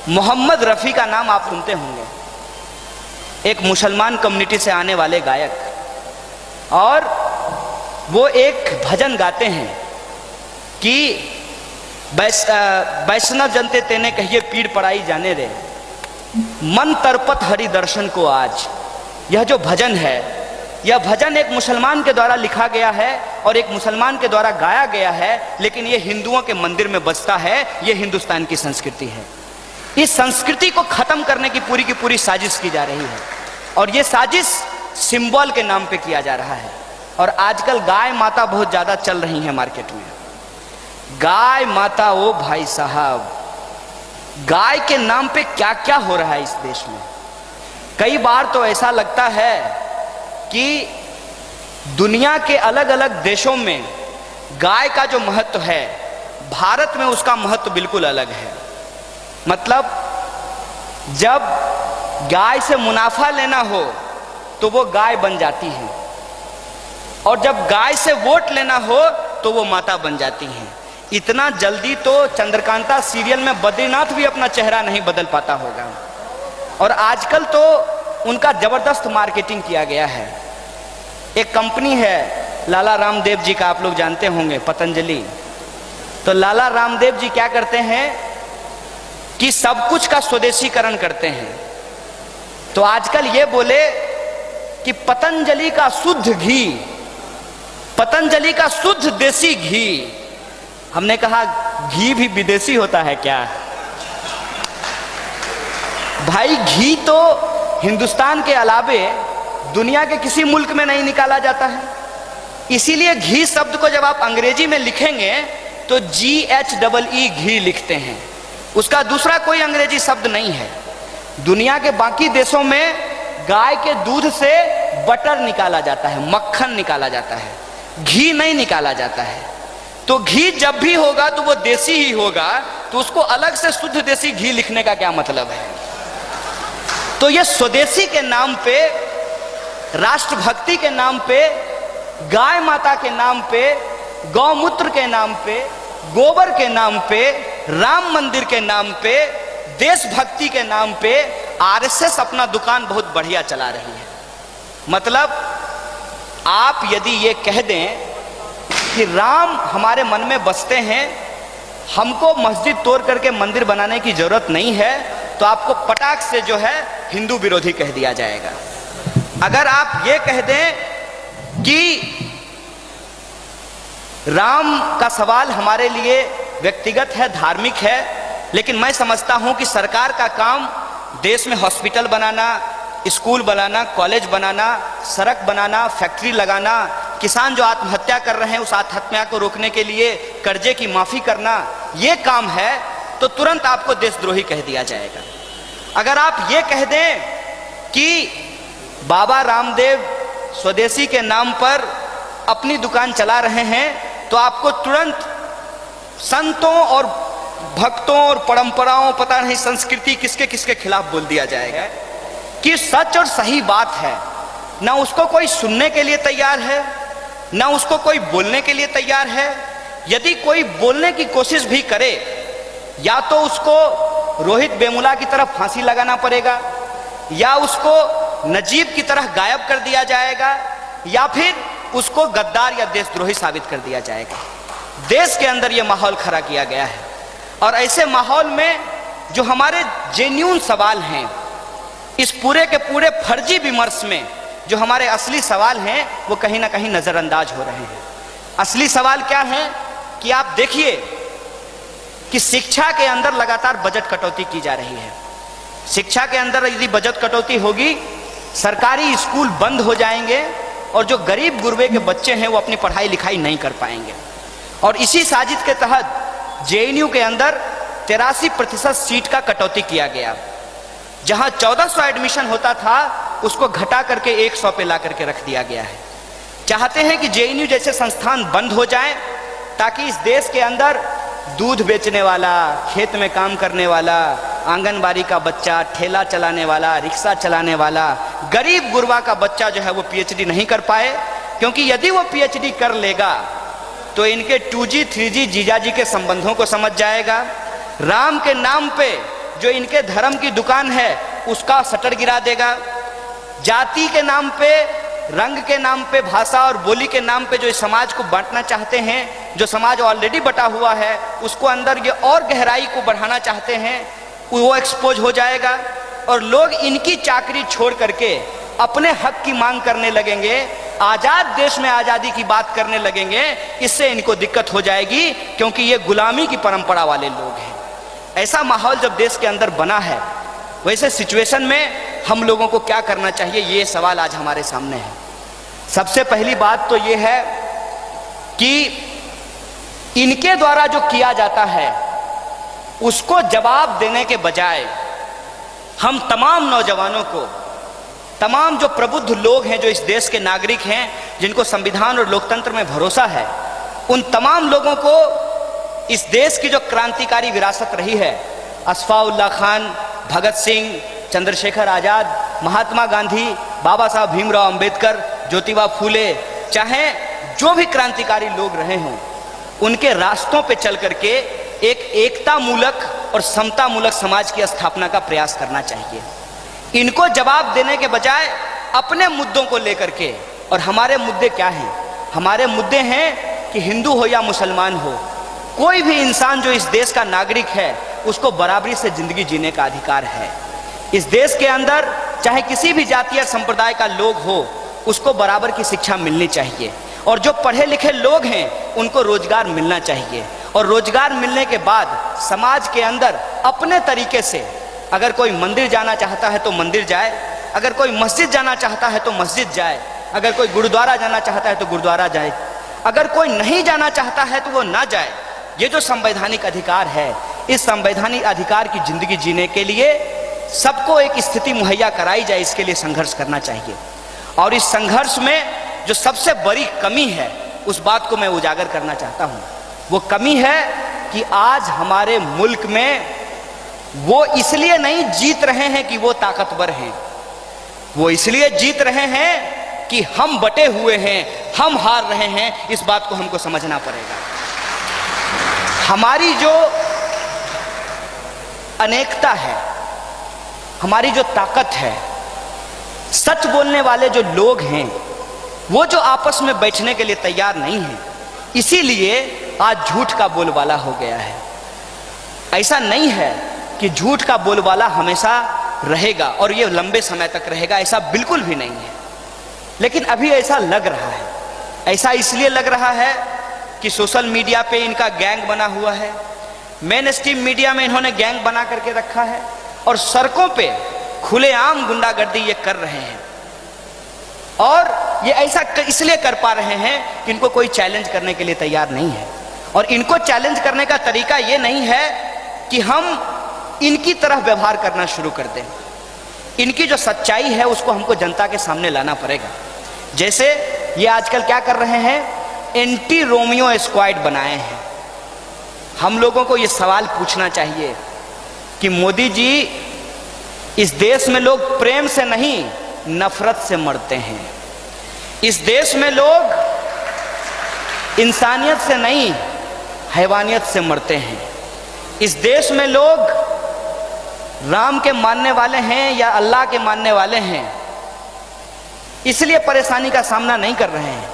मोहम्मद रफ़ी का नाम आप सुनते होंगे, एक मुसलमान कम्युनिटी से आने वाले गायक, और वो एक भजन गाते हैं कि वैष्णव जनते तेने कहिए पीड़ पड़ाई जाने रे, मन तरपत हरि दर्शन को आज। यह जो भजन है, यह भजन एक मुसलमान के द्वारा लिखा गया है और एक मुसलमान के द्वारा गाया गया है, लेकिन यह हिंदुओं के मंदिर में बजता है। यह हिंदुस्तान की संस्कृति है। इस संस्कृति को खत्म करने की पूरी साजिश की जा रही है, और यह साजिश सिंबल के नाम पे किया जा रहा है। और आजकल गाय माता बहुत ज्यादा चल रही है मार्केट में। गाय माता, ओ भाई साहब, गाय के नाम पे क्या क्या हो रहा है इस देश में। कई बार तो ऐसा लगता है कि दुनिया के अलग अलग देशों में गाय का जो महत्व है, भारत में उसका महत्व बिल्कुल अलग है। मतलब जब गाय से मुनाफा लेना हो तो वो गाय बन जाती है, और जब गाय से वोट लेना हो तो वो माता बन जाती हैं। इतना जल्दी तो चंद्रकांता सीरियल में बद्रीनाथ भी अपना चेहरा नहीं बदल पाता होगा। और आजकल तो उनका जबरदस्त मार्केटिंग किया गया है। एक कंपनी है लाला रामदेव जी का, आप लोग जानते होंगे, पतंजलि। तो लाला रामदेव जी क्या करते हैं कि सब कुछ का स्वदेशीकरण करते हैं। तो आजकल ये बोले कि पतंजलि का शुद्ध घी, पतंजलि का शुद्ध देसी घी। हमने कहा घी भी विदेशी होता है क्या? भाई घी तो हिंदुस्तान के अलावे दुनिया के किसी मुल्क में नहीं निकाला जाता है। इसीलिए घी शब्द को जब आप अंग्रेजी में लिखेंगे तो GHEE घी लिखते हैं। उसका दूसरा कोई अंग्रेजी शब्द नहीं है। दुनिया के बाकी देशों में गाय के दूध से बटर निकाला जाता है, मक्खन निकाला जाता है, घी नहीं निकाला जाता है। तो घी जब भी होगा तो वो देसी ही होगा, तो उसको अलग से शुद्ध देसी घी लिखने का क्या मतलब है? तो ये स्वदेशी के नाम पे, राष्ट्रभक्ति के नाम पे, गाय माता के नाम पे, गौमूत्र के नाम पे, गोबर के नाम पे, राम मंदिर के नाम पे, देशभक्ति के नाम पे आरएसएस अपना दुकान बहुत बढ़िया चला रही है। मतलब आप यदि ये कह दें कि राम हमारे मन में बसते हैं, हमको मस्जिद तोड़ करके मंदिर बनाने की जरूरत नहीं है, तो आपको पटाख से जो है हिंदू विरोधी कह दिया जाएगा। अगर आप ये कह दें कि राम का सवाल हमारे लिए व्यक्तिगत है, धार्मिक है, लेकिन मैं समझता हूं कि सरकार का काम देश में हॉस्पिटल बनाना, स्कूल बनाना, कॉलेज बनाना, सड़क बनाना, फैक्ट्री लगाना, किसान जो आत्महत्या कर रहे हैं उस आत्महत्या को रोकने के लिए कर्जे की माफी करना, ये काम है, तो तुरंत आपको देशद्रोही कह दिया जाएगा। अगर आप ये कह दें कि बाबा रामदेव स्वदेशी के नाम पर अपनी दुकान चला रहे हैं, तो आपको तुरंत संतों और भक्तों और परंपराओं, पता नहीं संस्कृति किसके किसके खिलाफ बोल दिया जाएगा कि सच और सही बात है। ना उसको कोई सुनने के लिए तैयार है, ना उसको कोई बोलने के लिए तैयार है। यदि कोई बोलने की कोशिश भी करे, या तो उसको रोहित वेमुला की तरह फांसी लगाना पड़ेगा, या उसको नजीब की तरह गायब कर दिया जाएगा, या फिर उसको गद्दार या देशद्रोही साबित कर दिया जाएगा। देश के अंदर यह माहौल खड़ा किया गया है, और ऐसे माहौल में जो हमारे जेन्युइन सवाल हैं, इस पूरे के पूरे फर्जी विमर्श में जो हमारे असली सवाल हैं, वो कहीं ना कहीं नजरअंदाज हो रहे हैं। असली सवाल क्या है कि आप देखिए कि शिक्षा के अंदर लगातार बजट कटौती की जा रही है। शिक्षा के अंदर यदि बजट कटौती होगी, सरकारी स्कूल बंद हो जाएंगे, और जो गरीब गुरबे के बच्चे हैं वो अपनी पढ़ाई लिखाई नहीं कर पाएंगे। और इसी साजिश के तहत JNU के अंदर 83% सीट का कटौती किया गया। जहां 1400 एडमिशन होता था, उसको घटा करके 100 पे ला करके रख दिया गया है। चाहते हैं कि JNU जैसे संस्थान बंद हो जाएं, ताकि इस देश के अंदर दूध बेचने वाला, खेत में काम करने वाला, आंगनबाड़ी का बच्चा, ठेला चलाने वाला, रिक्शा चलाने वाला, गरीब गुरबा का बच्चा जो है वो PhD नहीं कर पाए। क्योंकि यदि वो PhD कर लेगा तो इनके 2G 3G जीजाजी के संबंधों को समझ जाएगा। राम के नाम पे जो इनके धर्म की दुकान है उसका शटर गिरा देगा। जाति के नाम पे, रंग के नाम पे, भाषा और बोली के नाम पे जो इस समाज को बांटना चाहते हैं, जो समाज ऑलरेडी बटा हुआ है उसको अंदर ये और गहराई को बढ़ाना चाहते हैं, वो एक्सपोज हो जाएगा और लोग इनकी चाकरी छोड़ करके अपने हक की मांग करने लगेंगे, आजाद देश में आजादी की बात करने लगेंगे। इससे इनको दिक्कत हो जाएगी क्योंकि ये गुलामी की परंपरा वाले लोग हैं। ऐसा माहौल जब देश के अंदर बना है, वैसे सिचुएशन में हम लोगों को क्या करना चाहिए, ये सवाल आज हमारे सामने है। सबसे पहली बात तो ये है कि इनके द्वारा जो किया जाता है उसको जवाब देने के बजाय हम तमाम नौजवानों को, तमाम जो प्रबुद्ध लोग हैं, जो इस देश के नागरिक हैं, जिनको संविधान और लोकतंत्र में भरोसा है, उन तमाम लोगों को इस देश की जो क्रांतिकारी विरासत रही है, अशफाउल्लाह खान, भगत सिंह, चंद्रशेखर आजाद, महात्मा गांधी, बाबा साहब भीमराव अंबेडकर, ज्योतिबा फूले, चाहे जो भी क्रांतिकारी लोग रहे हों, उनके रास्तों पे चल करके एक एकता मूलक और समता मूलक समाज की स्थापना का प्रयास करना चाहिए। इनको जवाब देने के बजाय अपने मुद्दों को लेकर के, और हमारे मुद्दे क्या हैं? हमारे मुद्दे हैं कि हिंदू हो या मुसलमान हो, कोई भी इंसान जो इस देश का नागरिक है उसको बराबरी से जिंदगी जीने का अधिकार है। इस देश के अंदर चाहे किसी भी जाति या संप्रदाय का लोग हो, उसको बराबर की शिक्षा मिलनी चाहिए और जो पढ़े लिखे लोग हैं उनको रोजगार मिलना चाहिए। और रोजगार मिलने के बाद समाज के अंदर अपने तरीके से, अगर कोई मंदिर जाना चाहता है तो मंदिर जाए, अगर कोई मस्जिद जाना चाहता है तो मस्जिद जाए, अगर कोई गुरुद्वारा जाना चाहता है तो गुरुद्वारा जाए, अगर कोई नहीं जाना चाहता है तो वो ना जाए। ये जो संवैधानिक अधिकार है, इस संवैधानिक अधिकार की जिंदगी जीने के लिए सबको एक स्थिति मुहैया कराई जाए, इसके लिए संघर्ष करना चाहिए। और इस संघर्ष में जो सबसे बड़ी कमी है उस बात को मैं उजागर करना चाहता हूँ। वो कमी है कि आज हमारे मुल्क में वो इसलिए नहीं जीत रहे हैं कि वो ताकतवर हैं, वो इसलिए जीत रहे हैं कि हम बटे हुए हैं, हम हार रहे हैं। इस बात को हमको समझना पड़ेगा। हमारी जो अनेकता है, हमारी जो ताकत है, सच बोलने वाले जो लोग हैं वो जो आपस में बैठने के लिए तैयार नहीं है, इसीलिए आज झूठ का बोलबाला हो गया है। ऐसा नहीं है कि झूठ का बोलबाला हमेशा रहेगा और ये लंबे समय तक रहेगा, ऐसा बिल्कुल भी नहीं है। लेकिन अभी ऐसा लग रहा है, ऐसा इसलिए लग रहा है कि सोशल मीडिया पे इनका गैंग बना हुआ है, मेन स्ट्रीम मीडिया में इन्होंने गैंग बना करके रखा है और सड़कों पे खुलेआम गुंडागर्दी ये कर रहे हैं। और ये ऐसा इसलिए कर पा रहे हैं कि इनको कोई चैलेंज करने के लिए तैयार नहीं है। और इनको चैलेंज करने का तरीका ये नहीं है कि हम इनकी तरह व्यवहार करना शुरू कर दें। इनकी जो सच्चाई है उसको हमको जनता के सामने लाना पड़ेगा। जैसे ये आजकल क्या कर रहे हैं, एंटी रोमियो स्क्वाड बनाए हैं। हम लोगों को ये सवाल पूछना चाहिए कि मोदी जी, इस देश में लोग प्रेम से नहीं नफरत से मरते हैं। इस देश में लोग इंसानियत से नहीं हैवानियत से मरते हैं। इस देश में लोग राम के मानने वाले हैं या अल्लाह के मानने वाले हैं, इसलिए परेशानी का सामना नहीं कर रहे हैं।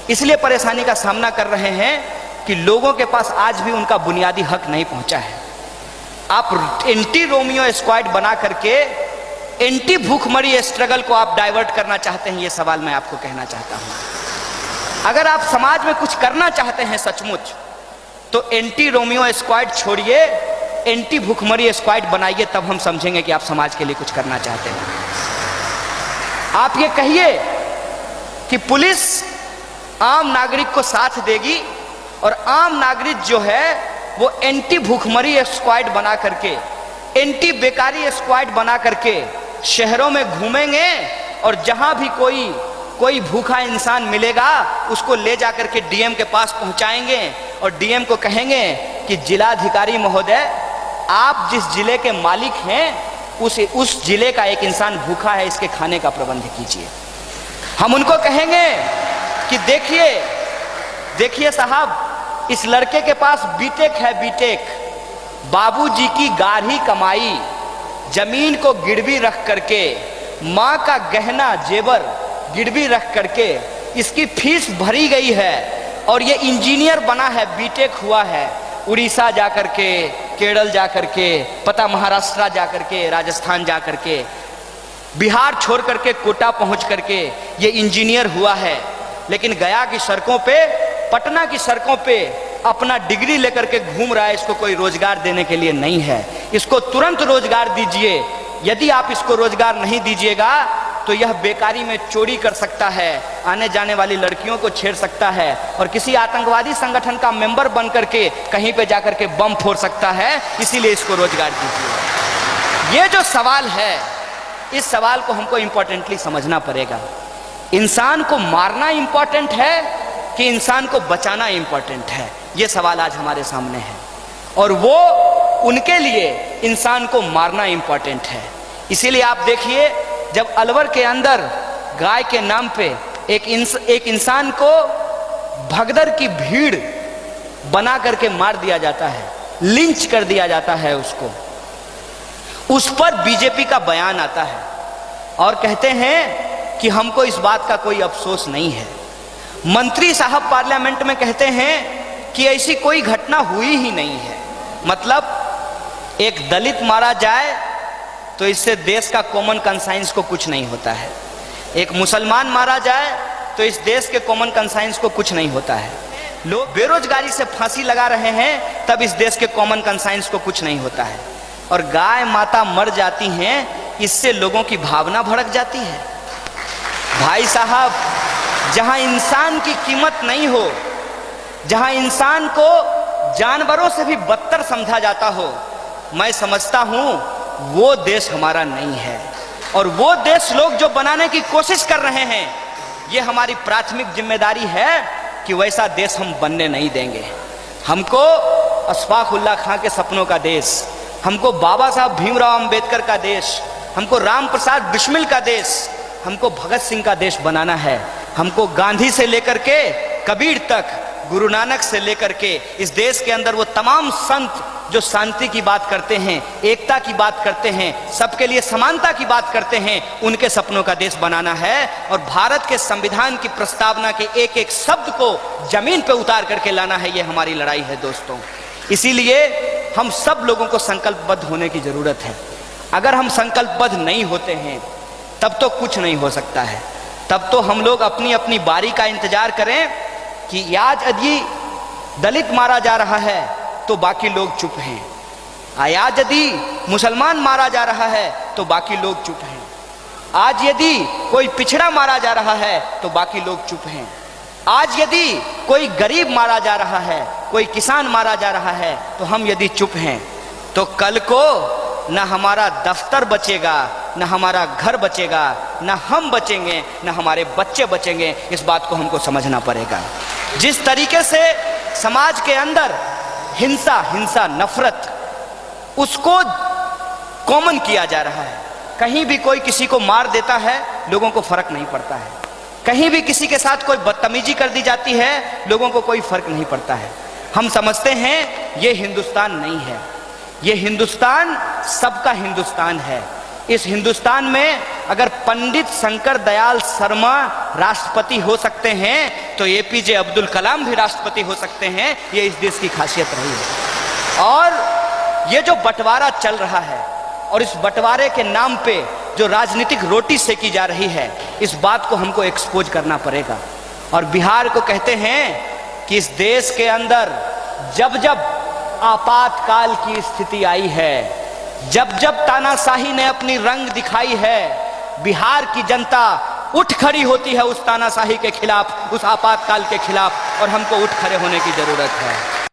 इसलिए परेशानी का सामना कर रहे हैं कि लोगों के पास आज भी उनका बुनियादी हक नहीं पहुंचा है। आप एंटी रोमियो स्क्वाड बना करके एंटी भूखमरी स्ट्रगल को आप डाइवर्ट करना चाहते हैं, ये सवाल मैं आपको कहना चाहता हूं। अगर आप समाज में कुछ करना चाहते हैं सचमुच, तो एंटी रोमियो स्क्वाड छोड़िए, एंटी भूखमरी स्क्वाड बनाइए, तब हम समझेंगे कि आप समाज के लिए कुछ करना चाहते हैं। आप ये कहिए कि पुलिस आम नागरिक को साथ देगी और आम नागरिक जो है वो एंटी भूखमरी स्क्वाड बना करके, एंटी बेकारी स्क्वाड बना करके शहरों में घूमेंगे और जहां भी कोई भूखा इंसान मिलेगा उसको ले जाकर के डीएम के पास पहुंचाएंगे और डीएम को कहेंगे कि जिलाधिकारी महोदय, आप जिस जिले के मालिक हैं उस जिले का एक इंसान भूखा है, इसके खाने का प्रबंध कीजिए। हम उनको कहेंगे कि देखिए साहब, इस लड़के के पास बीटेक है, बीटेक, बाबूजी की गाढ़ी कमाई जमीन को गिरवी रख करके, माँ का गहना जेवर गिरवी रख करके इसकी फीस भरी गई है और ये इंजीनियर बना है, बीटेक हुआ है, उड़ीसा जा करके, केरल जा करके, पता महाराष्ट्र जा करके, राजस्थान जा करके, बिहार छोड़ करके कोटा पहुंच करके ये इंजीनियर हुआ है। लेकिन गया की सड़कों पे, पटना की सड़कों पे अपना डिग्री लेकर के घूम रहा है। इसको कोई रोजगार देने के लिए नहीं है। इसको तुरंत रोजगार दीजिए। यदि आप इसको रोजगार नहीं दीजिएगा तो यह बेकारी में चोरी कर सकता है, आने जाने वाली लड़कियों को छेड़ सकता है और किसी आतंकवादी संगठन का मेंबर बन करके कहीं पे जाकर के बम फोड़ सकता है। इसीलिए इसको रोजगार दीजिए। ये जो सवाल है, इस सवाल को हमको इंपॉर्टेंटली समझना पड़ेगा। इंसान को मारना इंपॉर्टेंट है कि इंसान को बचाना इंपॉर्टेंट है, ये सवाल आज हमारे सामने है। और वो उनके लिए इंसान को मारना इंपॉर्टेंट है। इसीलिए आप देखिए, जब अलवर के अंदर गाय के नाम पे एक इंसान को भगदड़ की भीड़ बना करके मार दिया जाता है, लिंच कर दिया जाता है उसको, उस पर बीजेपी का बयान आता है और कहते हैं कि हमको इस बात का कोई अफसोस नहीं है। मंत्री साहब पार्लियामेंट में कहते हैं कि ऐसी कोई घटना हुई ही नहीं है। मतलब एक दलित मारा जाए तो इससे देश का कॉमन कंसाइंस को कुछ नहीं होता है। एक मुसलमान मारा जाए तो इस देश के कॉमन कंसाइंस को कुछ नहीं होता है। लोग बेरोजगारी से फांसी लगा रहे हैं तब इस देश के कॉमन कंसाइंस को कुछ नहीं होता है। और गाय माता मर जाती हैं, इससे लोगों की भावना भड़क जाती है। भाई साहब, जहां इंसान की कीमत नहीं हो, जहां इंसान को जानवरों से भी बदतर समझा जाता हो, मैं समझता हूं वो देश हमारा नहीं है। और वो देश लोग जो बनाने की कोशिश कर रहे हैं, ये हमारी प्राथमिक जिम्मेदारी है कि वैसा देश हम बनने नहीं देंगे। हमको अशफाक उल्लाह खां के सपनों का देश, हमको बाबा साहब भीमराव अंबेडकर का देश, हमको राम प्रसाद बिस्मिल का देश, हमको भगत सिंह का देश बनाना है। हमको गांधी से लेकर के कबीर तक, गुरु नानक से लेकर के इस देश के अंदर वो तमाम संत जो शांति की बात करते हैं, एकता की बात करते हैं, सबके लिए समानता की बात करते हैं, उनके सपनों का देश बनाना है। और भारत के संविधान की प्रस्तावना के एक एक शब्द को जमीन पे उतार करके लाना है। ये हमारी लड़ाई है दोस्तों। इसीलिए हम सब लोगों को संकल्पबद्ध होने की जरूरत है। अगर हम संकल्पबद्ध नहीं होते हैं तब तो कुछ नहीं हो सकता है। तब तो हम लोग अपनी अपनी बारी का इंतजार करें कि आज यदि दलित मारा जा रहा है तो बाकी लोग चुप हैं, आज यदि मुसलमान मारा जा रहा है तो बाकी लोग चुप हैं, आज यदि कोई पिछड़ा मारा जा रहा है तो बाकी लोग चुप हैं, आज यदि कोई गरीब मारा जा रहा है, कोई किसान मारा जा रहा है तो हम यदि चुप हैं तो कल को न हमारा दफ्तर बचेगा, न हमारा घर बचेगा, न हम बचेंगे, न हमारे बच्चे बचेंगे। इस बात को हमको समझना पड़ेगा। जिस तरीके से समाज के अंदर हिंसा, नफरत, उसको कॉमन किया जा रहा है। कहीं भी कोई किसी को मार देता है, लोगों को फर्क नहीं पड़ता है। कहीं भी किसी के साथ कोई बदतमीजी कर दी जाती है, लोगों को कोई फर्क नहीं पड़ता है। हम समझते हैं ये हिंदुस्तान नहीं है, ये हिंदुस्तान सबका हिंदुस्तान है। इस हिंदुस्तान में अगर पंडित शंकर दयाल शर्मा राष्ट्रपति हो सकते हैं तो एपीजे अब्दुल कलाम भी राष्ट्रपति हो सकते हैं। ये इस देश की खासियत रही है। और ये जो बंटवारा चल रहा है और इस बंटवारे के नाम पे जो राजनीतिक रोटी सेकी जा रही है, इस बात को हमको एक्सपोज करना पड़ेगा। और बिहार को कहते हैं कि इस देश के अंदर जब जब आपातकाल की स्थिति आई है, जब जब तानाशाही ने अपनी रंग दिखाई है, बिहार की जनता उठ खड़ी होती है उस तानाशाही के खिलाफ, उस आपातकाल के खिलाफ। और हमको उठ खड़े होने की जरूरत है।